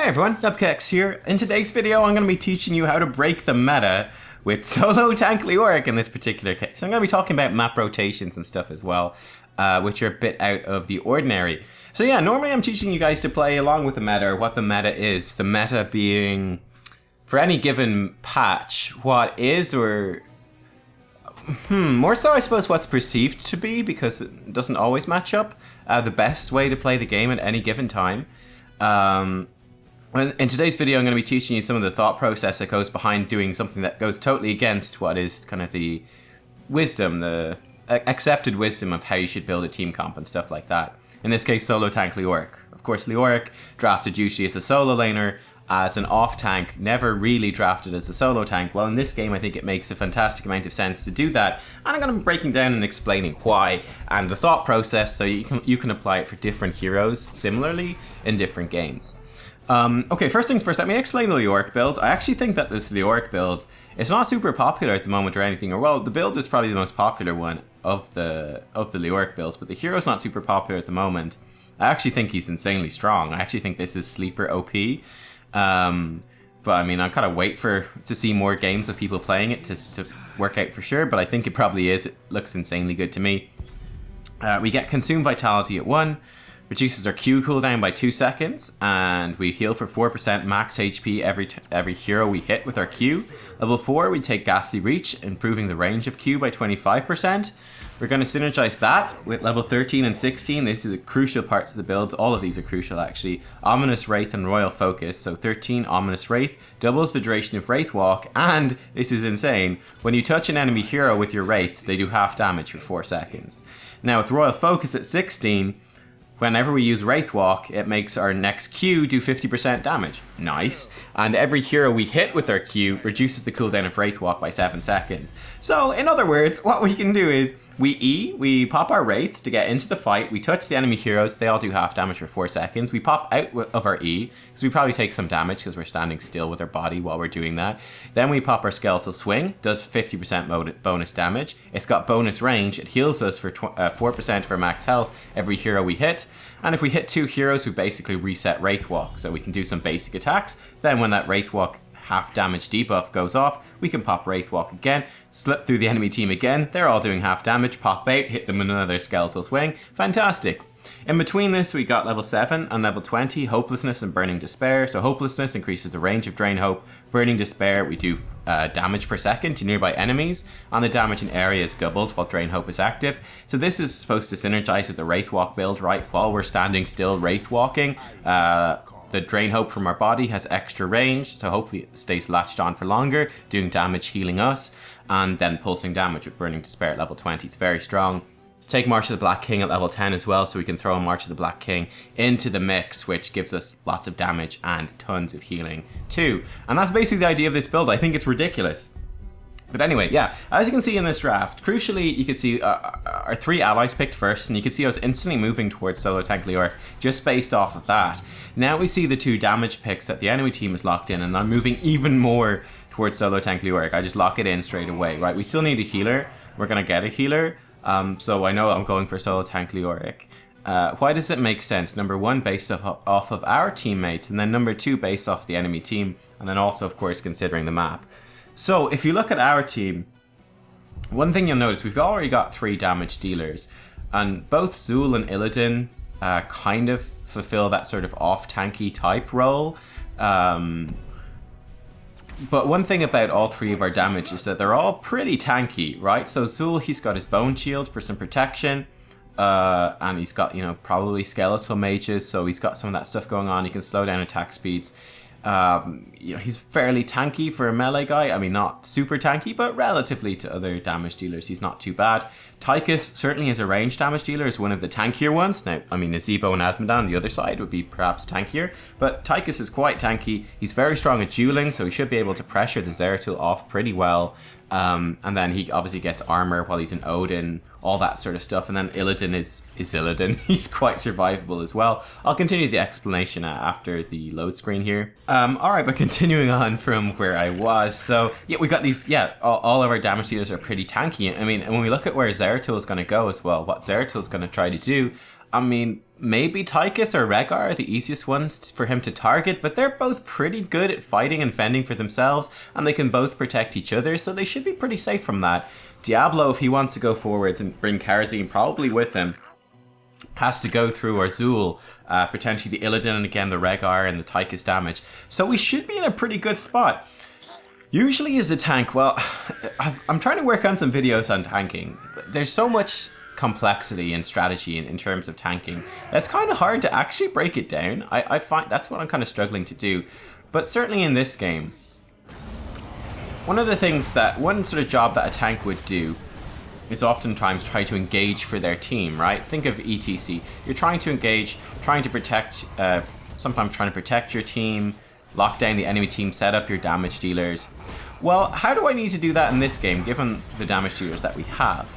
Hi everyone, Nubkeks here. In today's video, I'm going to be teaching you how to break the meta with solo tank Leoric in this particular case. I'm going to be talking about map rotations and stuff as well, which are a bit out of the ordinary. So yeah, normally I'm teaching you guys to play along with the meta, or what the meta is. The meta being, for any given patch, what is, or more so I suppose what's perceived to be, because it doesn't always match up, the best way to play the game at any given time. In today's video, I'm going to be teaching you some of the thought process that goes behind doing something that goes totally against what is kind of the wisdom, the accepted wisdom of how you should build a team comp and stuff like that. In this case, solo tank Leoric. Of course, Leoric drafted usually as a solo laner, as an off tank, never really drafted as a solo tank. Well, in this game, I think it makes a fantastic amount of sense to do that, and I'm going to be breaking down and explaining why and the thought process, so you can apply it for different heroes similarly in different games. Okay, first things first, let me explain the Leoric build. I actually think that this Leoric build is not super popular at the moment or anything, or well, the build is probably the most popular one of the Leoric builds, but the hero's not super popular at the moment. I actually think he's insanely strong. I actually think this is sleeper OP. But I mean, I kind of wait to see more games of people playing it to work out for sure, but I think it probably is. It looks insanely good to me. We get Consume Vitality at 1, reduces our Q cooldown by 2 seconds, and we heal for 4% max HP every hero we hit with our Q. Level 4, we take Ghastly Reach, improving the range of Q by 25%. We're going to synergize that with level 13 and 16. These are the crucial parts of the build. All of these are crucial, actually. Ominous Wraith and Royal Focus. So 13 Ominous Wraith doubles the duration of Wraith Walk, and this is insane, when you touch an enemy hero with your Wraith, they do half damage for 4 seconds. Now with Royal Focus at 16, whenever we use Wraith Walk, it makes our next Q do 50% damage. Nice. And every hero we hit with our Q reduces the cooldown of Wraith Walk by 7 seconds. So, in other words, what we can do is, we pop our Wraith to get into the fight, we touch the enemy heroes, they all do half damage for 4 seconds, we pop out of our E, because we probably take some damage because we're standing still with our body while we're doing that. Then we pop our Skeletal Swing, does 50% bonus damage, it's got bonus range, it heals us for 4% of our max health every hero we hit, and if we hit 2 heroes, we basically reset Wraith Walk, so we can do some basic attacks. Then when that Wraith Walk half damage debuff goes off, we can pop Wraith Walk again, slip through the enemy team again, they're all doing half damage, pop out, hit them with another Skeletal Swing, fantastic. In between this, we got level 7 and level 20, Hopelessness and Burning Despair. So Hopelessness increases the range of Drain Hope, Burning Despair, we do damage per second to nearby enemies, and the damage in area is doubled while Drain Hope is active. So this is supposed to synergize with the Wraith Walk build, right? While we're standing still Wraith Walking, the Drain Hope from our body has extra range, so hopefully it stays latched on for longer, doing damage, healing us, and then pulsing damage with Burning Despair at level 20. It's very strong. Take March of the Black King at level 10 as well, so we can throw a March of the Black King into the mix, which gives us lots of damage and tons of healing too. And that's basically the idea of this build. I think it's ridiculous. But anyway, yeah, as you can see in this draft, crucially, you can see our 3 allies picked first, and you can see us instantly moving towards solo tank Leoric just based off of that. Now we see the 2 damage picks that the enemy team is locked in, and I'm moving even more towards solo tank Leoric. I just lock it in straight away, right? We still need a healer. We're going to get a healer, so I know I'm going for solo tank Leoric. Why does it make sense? Number 1, based off of our teammates, and then number 2, based off the enemy team, and then also, of course, considering the map. So, if you look at our team, one thing you'll notice, we've already got 3 damage dealers, and both Zul and Illidan kind of fulfill that sort of off-tanky type role. But one thing about all 3 of our damage is that they're all pretty tanky, right? So Zul, he's got his Bone Shield for some protection, and he's got, probably Skeletal Mages, so he's got some of that stuff going on. He can slow down attack speeds. He's fairly tanky for a melee guy. I mean, not super tanky, but relatively to other damage dealers, he's not too bad. Tychus, certainly as a range damage dealer, is one of the tankier ones. Now, I mean, Azebo and Azmodan on the other side would be perhaps tankier, but Tychus is quite tanky. He's very strong at dueling, so he should be able to pressure the Zeratul off pretty well. And then he obviously gets armor while he's in Odin, all that sort of stuff. And then Illidan is Illidan. He's quite survivable as well. I'll continue the explanation after the load screen here. Alright, but continuing on from where I was. So, yeah, we got these, all of our damage dealers are pretty tanky. I mean, and when we look at where Zeratul is going to go as well, what Zeratul is going to try to do, I mean, maybe Tychus or Rhaegar are the easiest ones for him to target, but they're both pretty good at fighting and fending for themselves, and they can both protect each other, so they should be pretty safe from that. Diablo, if he wants to go forwards and bring Karazim probably with him, has to go through Azul, potentially the Illidan, and again the Rhaegar and the Tychus damage. So we should be in a pretty good spot. Usually as a tank, well, I'm trying to work on some videos on tanking. There's so much complexity and strategy in terms of tanking. That's kind of hard to actually break it down. I find that's what I'm kind of struggling to do. But certainly in this game, one sort of job that a tank would do is oftentimes try to engage for their team, right? Think of ETC. You're trying to engage, trying to protect, sometimes trying to protect your team, lock down the enemy team, set up your damage dealers. Well, how do I need to do that in this game, given the damage dealers that we have?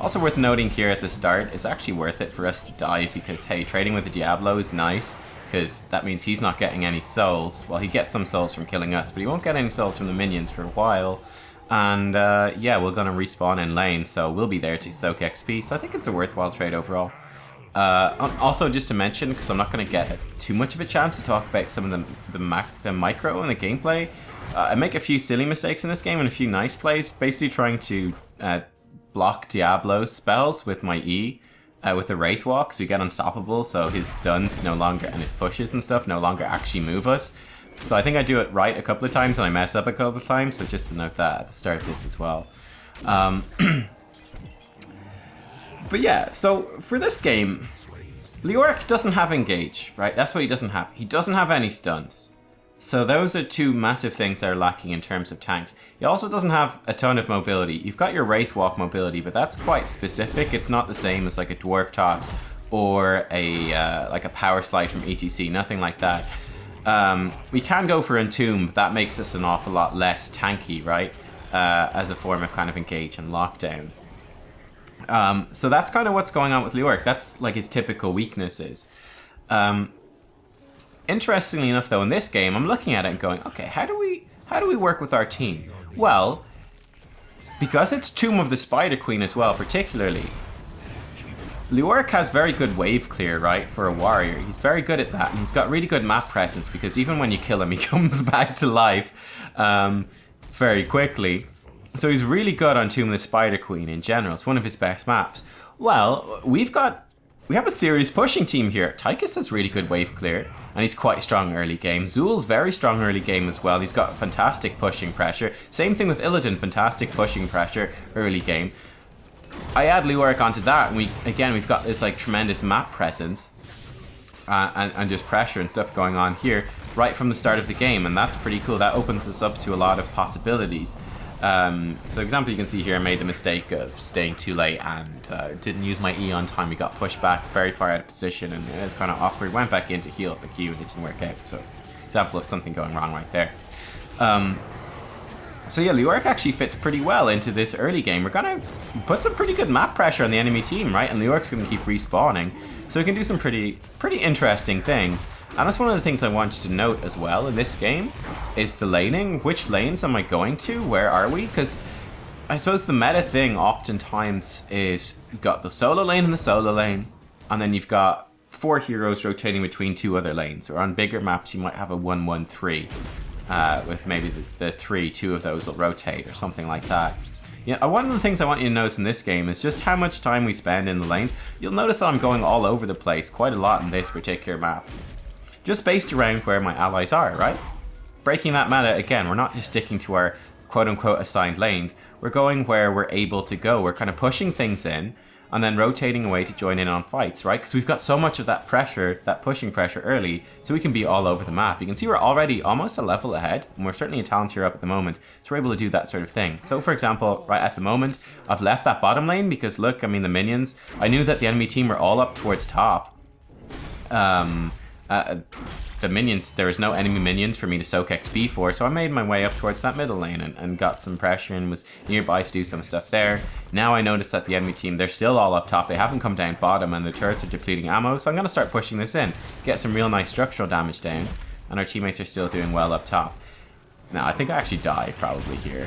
Also worth noting here at the start, it's actually worth it for us to die because, hey, trading with the Diablo is nice, because that means he's not getting any souls. Well, he gets some souls from killing us, but he won't get any souls from the minions for a while. And yeah, we're going to respawn in lane, so we'll be there to soak XP, so I think it's a worthwhile trade overall. Also, just to mention, because I'm not going to get too much of a chance to talk about some of the micro and the gameplay, I make a few silly mistakes in this game and a few nice plays, basically trying to block Diablo's spells with my E, with the Wraith Walk, so we get unstoppable, so his stuns no longer, and his pushes and stuff no longer actually move us. So I think I do it right a couple of times and I mess up a couple of times, so just to note that at the start of this as well. But yeah, so for this game, Leoric doesn't have engage, right? That's what he doesn't have. He doesn't have any stuns. So those are two massive things that are lacking in terms of tanks. He also doesn't have a ton of mobility. You've got your Wraith Walk mobility, but that's quite specific. It's not the same as like a Dwarf Toss or like a Power Slide from ETC, nothing like that. We can go for Entomb, but that makes us an awful lot less tanky, right? As a form of kind of engage and lockdown. So that's kind of what's going on with Leoric. That's like his typical weaknesses. Interestingly enough, though, in this game, I'm looking at it and going, okay, how do we work with our team? Well, because it's Tomb of the Spider Queen as well, particularly, Leoric has very good wave clear, right, for a warrior. He's very good at that, and he's got really good map presence, because even when you kill him, he comes back to life very quickly. So he's really good on Tomb of the Spider Queen in general. It's one of his best maps. Well, we have a serious pushing team here. Tychus has really good wave clear, and he's quite strong early game. Zul's very strong early game as well. He's got fantastic pushing pressure. Same thing with Illidan, fantastic pushing pressure early game. I add Leoric onto that, and we've got this like tremendous map presence and just pressure and stuff going on here right from the start of the game, and that's pretty cool. That opens us up to a lot of possibilities. So example, you can see here I made the mistake of staying too late and didn't use my E on time. We got pushed back very far out of position and it was kind of awkward. Went back in to heal the Q and it didn't work out. So example of something going wrong right there. So yeah, Leoric actually fits pretty well into this early game. We're going to put some pretty good map pressure on the enemy team, right? And Leoric's going to keep respawning. So we can do some pretty interesting things. And that's one of the things I want you to note as well in this game, is the laning. Which lanes am I going to? Where are we? Because I suppose the meta thing oftentimes is you've got the solo lane and the solo lane, and then you've got 4 heroes rotating between 2 other lanes. Or on bigger maps, you might have a 1-1-3, with maybe the 2 of those will rotate or something like that. Yeah, one of the things I want you to notice in this game is just how much time we spend in the lanes. You'll notice that I'm going all over the place quite a lot in this particular map. Just based around where my allies are, right? Breaking that meta, again, we're not just sticking to our quote-unquote assigned lanes. We're going where we're able to go. We're kind of pushing things in and then rotating away to join in on fights, right? Because we've got so much of that pressure, that pushing pressure early, so we can be all over the map. You can see we're already almost a level ahead, and we're certainly a talent tier up at the moment, so we're able to do that sort of thing. So for example, right at the moment, I've left that bottom lane because look, I mean the minions, I knew that the enemy team were all up towards top. The minions, there was no enemy minions for me to soak XP for, so I made my way up towards that middle lane and got some pressure and was nearby to do some stuff there. Now I notice that the enemy team, they're still all up top, they haven't come down bottom and the turrets are depleting ammo, so I'm going to start pushing this in, get some real nice structural damage down, and our teammates are still doing well up top. Now I think I actually die probably here.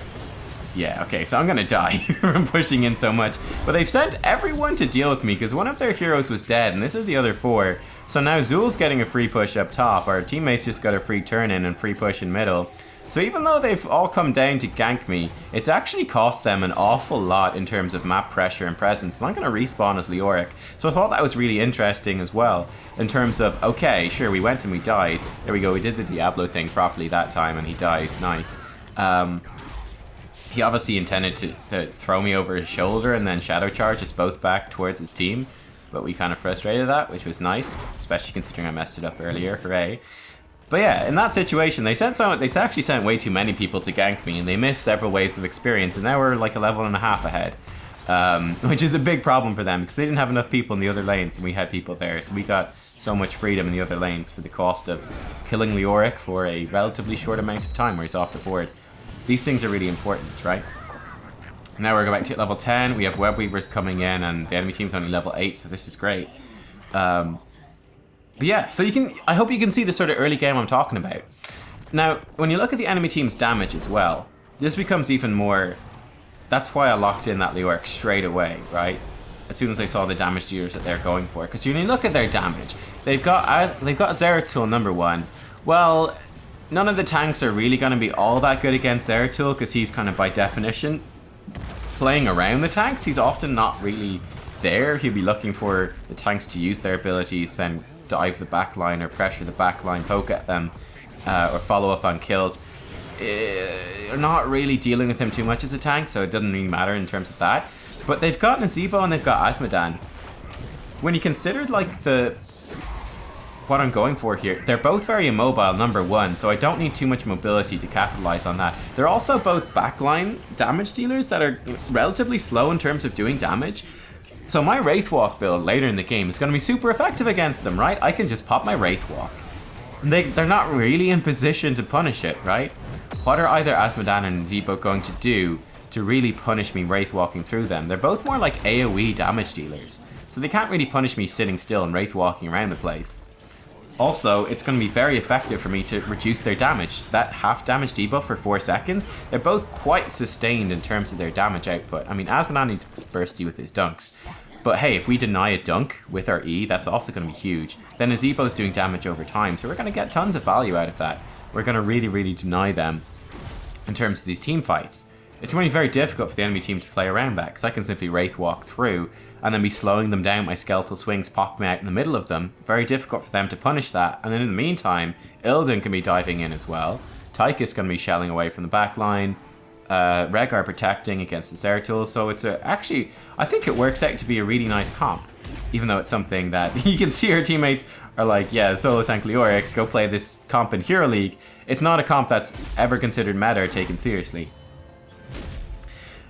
Yeah, okay, so I'm gonna die from pushing in so much. But they've sent everyone to deal with me because one of their heroes was dead, and this is the other 4. So now Zul's getting a free push up top. Our teammates just got a free turn in and free push in middle. So even though they've all come down to gank me, it's actually cost them an awful lot in terms of map pressure and presence. And I'm going to respawn as Leoric. So I thought that was really interesting as well. In terms of, okay, sure, we went and we died. There we go, we did the Diablo thing properly that time and he dies. Nice. He obviously intended to throw me over his shoulder and then shadow charge us both back towards his team. But we kind of frustrated that, which was nice. Especially considering I messed it up earlier. Hooray. But yeah, in that situation, they actually sent way too many people to gank me, and they missed several waves of experience, and now we're like a level and a half ahead, which is a big problem for them because they didn't have enough people in the other lanes, and we had people there, so we got so much freedom in the other lanes for the cost of killing Leoric for a relatively short amount of time where he's off the board. These things are really important, right? Now we're going back to level 10. We have web weavers coming in, and the enemy team's only level 8, so this is great. But yeah, so I hope you can see the sort of early game I'm talking about. Now, when you look at the enemy team's damage as well, this becomes even more... That's why I locked in that Leoric straight away, right? As soon as I saw the damage dealers that they're going for. Because when you look at their damage, they've got Zeratul number 1. Well, none of the tanks are really going to be all that good against Zeratul because he's kind of by definition playing around the tanks. He's often not really there. He'll be looking for the tanks to use their abilities, then dive the backline or pressure the backline, poke at them, or follow up on kills. You're not really dealing with him too much as a tank, so it doesn't really matter in terms of that. But they've got Nazeebo and they've got Azmodan. When you consider like what I'm going for here, they're both very immobile, number 1, so I don't need too much mobility to capitalize on that. They're also both backline damage dealers that are relatively slow in terms of doing damage. So my Wraithwalk build later in the game is going to be super effective against them, right? I can just pop my Wraithwalk. They're not really in position to punish it, right? What are either Azmodan and Nazeebo going to do to really punish me Wraithwalking through them? They're both more like AoE damage dealers, so they can't really punish me sitting still and Wraithwalking around the place. Also, it's going to be very effective for me to reduce their damage. That half damage debuff for 4 seconds, they're both quite sustained in terms of their damage output. I mean, Azmodan is bursty with his dunks. But hey, if we deny a dunk with our E, that's also going to be huge. Then Nazeebo's doing damage over time, so we're going to get tons of value out of that. We're going to really, really deny them in terms of these team fights. It's going to be very difficult for the enemy team to play around that, because I can simply Wraith walk through and then be slowing them down. My skeletal swings pop me out in the middle of them. Very difficult for them to punish that. And then in the meantime, Illidan can be diving in as well. Tychus going to be shelling away from the back line. Rhaegar protecting against the Zeratul. So it's actually, I think it works out to be a really nice comp. Even though it's something that you can see our teammates are like, yeah, solo tank Leoric, go play this comp in Hero League. It's not a comp that's ever considered meta or taken seriously.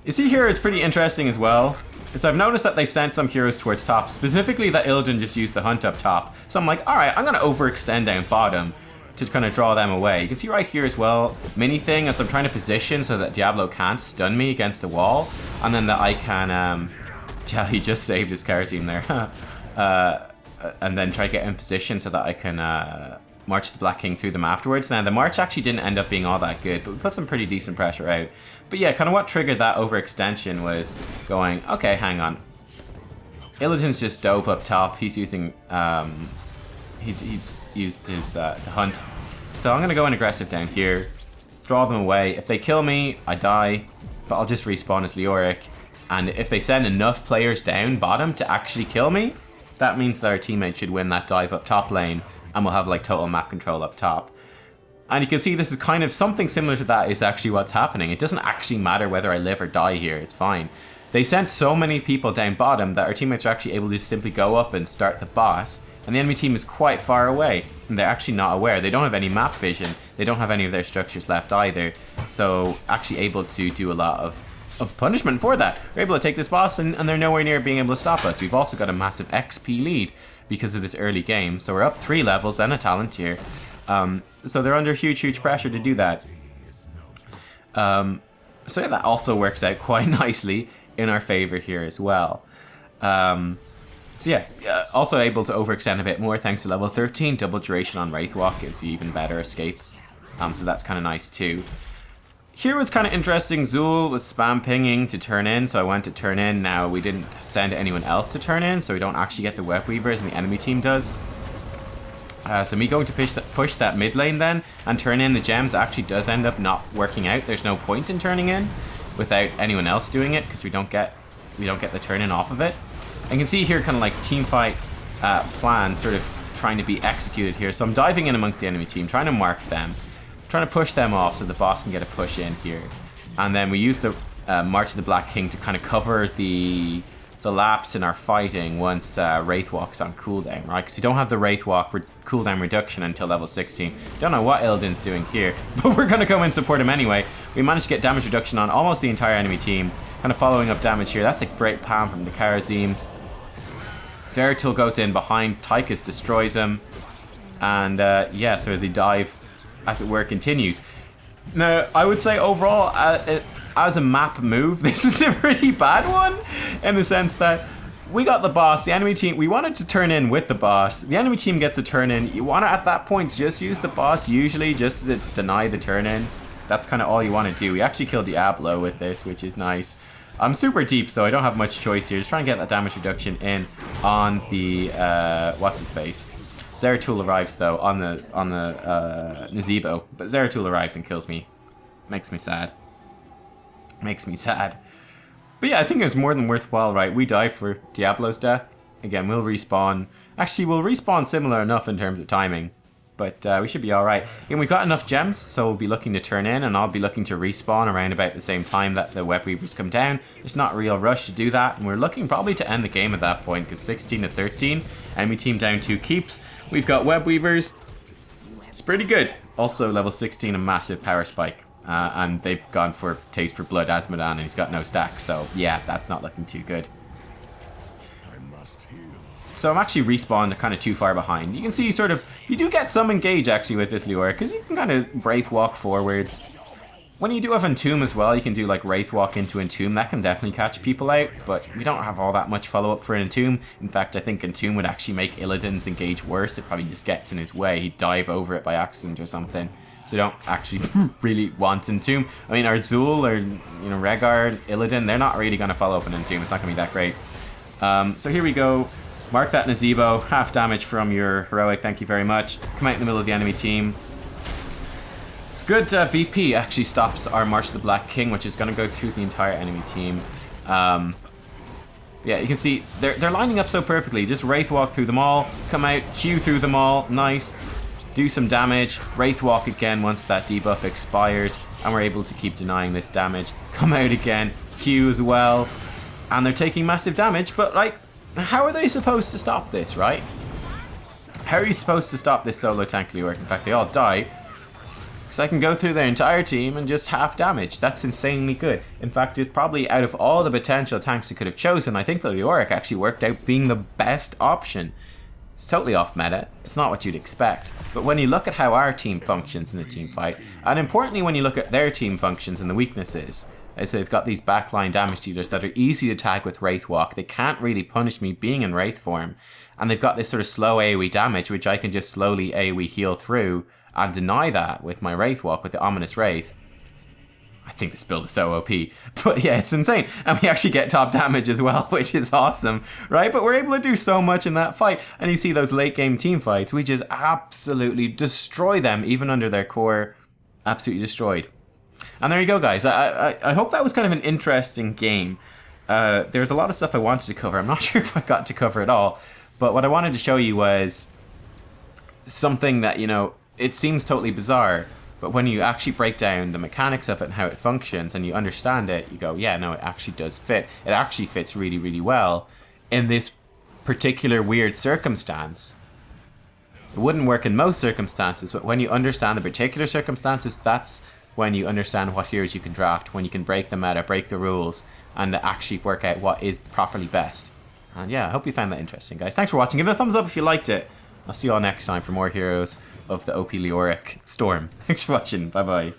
You see here, it's pretty interesting as well. So I've noticed that they've sent some heroes towards top, specifically that Illidan just used the hunt up top. So I'm like, alright, I'm going to overextend down bottom to kind of draw them away. You can see right here as well, mini thing, as I'm trying to position so that Diablo can't stun me against a wall. And then that I can, yeah, he just saved his Kerosene there. And then try to get in position so that I can march the Black King through them afterwards. Now, the march actually didn't end up being all that good, but we put some pretty decent pressure out. But yeah, kind of what triggered that overextension was going, okay, hang on. Illidan's just dove up top. He's using, he's used his the hunt. So I'm going to go in aggressive down here, draw them away. If they kill me, I die, but I'll just respawn as Leoric. And if they send enough players down bottom to actually kill me, that means that our teammate should win that dive up top lane, and we'll have like total map control up top. And you can see this is kind of something similar to that is actually what's happening. It doesn't actually matter whether I live or die here, it's fine. They sent so many people down bottom that our teammates are actually able to simply go up and start the boss, and the enemy team is quite far away, and they're actually not aware. They don't have any map vision, they don't have any of their structures left either, so actually able to do a lot of punishment for that. We're able to take this boss and they're nowhere near being able to stop us. We've also got a massive XP lead because of this early game, so we're up 3 levels and a talent tier. So they're under huge pressure to do that. So yeah, that also works out quite nicely in our favor here as well. So yeah, also able to overextend a bit more thanks to level 13. Double duration on Wraithwalk gives you even better escape. So that's kind of nice too. here was kind of interesting. Zul was spam pinging to turn in, so I went to turn in. Now we didn't send anyone else to turn in, so we don't actually get the web weavers, and the enemy team does. So me going to push that mid lane then and turn in the gems actually does end up not working out. There's no point in turning in without anyone else doing it because we don't get the turn in off of it. And you can see here kind of like team fight plan sort of trying to be executed here. So I'm diving in amongst the enemy team, trying to mark them, trying to push them off so the boss can get a push in here. And then we use the March of the Black King to kind of cover the lapse in our fighting once Wraith Walk's on cooldown, right? Because we don't have the Wraith Walk cooldown reduction until level 16. Don't know what Illidan's doing here, but we're going to come in and support him anyway. We managed to get damage reduction on almost the entire enemy team, kind of following up damage here. That's a great palm from the Karazim. Zeratul goes in behind, Tychus destroys him, and yeah, so the dive, as it were, continues. Now, I would say overall, as a map move, this is a pretty bad one, in the sense that we got the boss, the enemy team, we wanted to turn in with the boss, the enemy team gets a turn in, you want to at that point just use the boss usually just to deny the turn in. That's kind of all you want to do. We actually killed Diablo with this, which is nice. I'm super deep, so I don't have much choice here. Just trying to get that damage reduction in on the, what's his face? Zeratul arrives though on the Nazebo, but Zeratul arrives and kills me. Makes me sad. Makes me sad. But yeah, I think it was more than worthwhile, right? We die for Diablo's death. Again, we'll respawn. Actually, we'll respawn similar enough in terms of timing. But we should be alright. And we've got enough gems, so we'll be looking to turn in, and I'll be looking to respawn around about the same time that the web weavers come down. It's not a real rush to do that, and we're looking probably to end the game at that point, because 16 to 13, enemy team down 2 keeps. We've got web weavers. It's pretty good. Also, level 16, a massive power spike. And they've gone for Taste for Blood Asmodan, and he's got no stacks, so yeah, that's not looking too good. So I'm actually respawned kind of too far behind. You can see sort of, you do get some engage actually with this Leoric, because you can kind of Wraith Walk forwards. When you do have Entomb as well, you can do like Wraith Walk into Entomb. That can definitely catch people out, but we don't have all that much follow-up for Entomb. In fact, I think Entomb would actually make Illidan's engage worse. It probably just gets in his way. He'd dive over it by accident or something. So we don't actually really want Entomb. I mean, our Zul or, you know, Regard, Illidan, they're not really going to follow up an Entomb. It's not going to be that great. So here we go. Mark that Nazebo. Half damage from your heroic. Thank you very much. Come out in the middle of the enemy team. It's good. VP actually stops our March of the Black King, which is going to go through the entire enemy team. Yeah, you can see they're lining up so perfectly. Just Wraith Walk through them all. Come out, Q through them all. Nice. Do some damage, Wraith Walk again once that debuff expires, and we're able to keep denying this damage. Come out again, Q as well, and they're taking massive damage, but like, how are they supposed to stop this, right? How are you supposed to stop this solo tank Leoric? In fact, they all die, because I can go through their entire team and just half damage. That's insanely good. In fact, it's probably out of all the potential tanks they could have chosen, I think the Leoric actually worked out being the best option. It's totally off meta, it's not what you'd expect, but when you look at how our team functions in the team fight, and importantly when you look at their team functions and the weaknesses, is they've got these backline damage dealers that are easy to tag with Wraith Walk. They can't really punish me being in Wraith form, and they've got this sort of slow AoE damage which I can just slowly AoE heal through and deny that with my Wraith Walk with the Ominous Wraith. I think this build is so OP, but yeah, it's insane. And we actually get top damage as well, which is awesome, right? But we're able to do so much in that fight. And you see those late game team fights, we just absolutely destroy them, even under their core, absolutely destroyed. And there you go, guys. I hope that was kind of an interesting game. There's a lot of stuff I wanted to cover. I'm not sure if I got to cover it all, but what I wanted to show you was something that, you know, it seems totally bizarre, but when you actually break down the mechanics of it and how it functions and you understand it, you go, yeah, no, it actually does fit. It actually fits really, really well in this particular weird circumstance. It wouldn't work in most circumstances, but when you understand the particular circumstances, that's when you understand what heroes you can draft, when you can break the meta, break the rules, and actually work out what is properly best. And yeah, I hope you found that interesting, guys. Thanks for watching. Give it a thumbs up if you liked it. I'll see you all next time for more heroes of the OP Leoric Storm. Thanks for watching. Bye bye.